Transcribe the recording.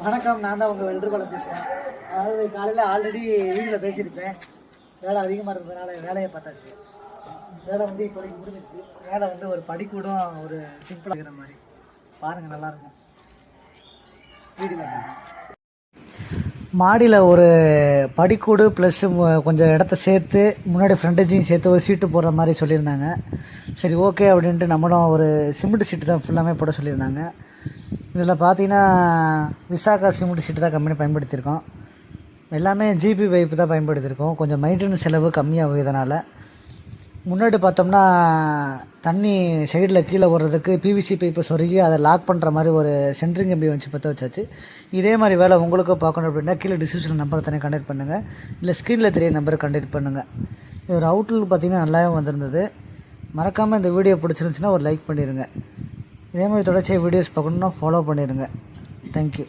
வணக்கம், நான் தான் உங்கள் வெள்ளரிபாளையம் பேசுகிறேன். அதாவது காலையில் ஆல்ரெடி வீட்டில் பேசியிருப்பேன். வேலை அதிகமாக இருந்ததுனால வேலையை பார்த்தாச்சு. வேலை வந்து இப்போதைக்கு முடிஞ்சிச்சு. வேலை வந்து ஒரு படிக்கூடம் ஒரு சிம்பிளாக இருக்கிற மாதிரி பாருங்கள், நல்லாயிருக்கும். வீடில் மாடியில் ஒரு படிக்கூடு ப்ளஸ் கொஞ்சம் இடத்த சேர்த்து முன்னாடி ஃப்ரண்டேஜையும் சேர்த்து ஒரு சீட்டு போடுற மாதிரி சொல்லியிருந்தாங்க. சரி, ஓகே அப்படின்ட்டு நம்மளும் ஒரு சிமெண்ட் சீட்டு தான் ஃபுல்லாமே போட சொல்லியிருந்தாங்க. இதில் பார்த்தீங்கன்னா விசாகா சிமெண்ட் சீட்டு தான் கம்பெனி பயன்படுத்தியிருக்கோம். எல்லாமே ஜிபி பைப்பு தான் பயன்படுத்தியிருக்கோம். கொஞ்சம் மெயின்டெனன்ஸ் செலவு கம்மியாகும். இதனால் முன்னாடி பார்த்தோம்னா தண்ணி சைடில் கீழே ஓடுறதுக்கு பிவிசி பைப்பை சொருகி அதை லாக் பண்ணுற மாதிரி ஒரு சென்ட்ரிங் கம்பி வச்சு பற்ற வச்சாச்சு. இதே மாதிரி வேலை உங்களுக்கும் பார்க்கணும் அப்படின்னா கீழே டிஸ்கிரிப்ஷனில் நம்பரை தனியாக கான்டாக்ட் பண்ணுங்கள், இல்லை ஸ்க்ரீனில் தெரிய நம்பரை கான்டாக்ட் பண்ணுங்கள். இது ஒரு அவுட்லுக் பார்த்திங்கன்னா நல்லாவே வந்திருந்தது. மறக்காமல் இந்த வீடியோ பிடிச்சிருந்துச்சுன்னா ஒரு லைக் பண்ணிடுங்க. இதே மாதிரி தொடர்ச்சியாக வீடியோஸ் பார்க்கணுன்னா ஃபாலோ பண்ணிடுங்க. தேங்க்யூ.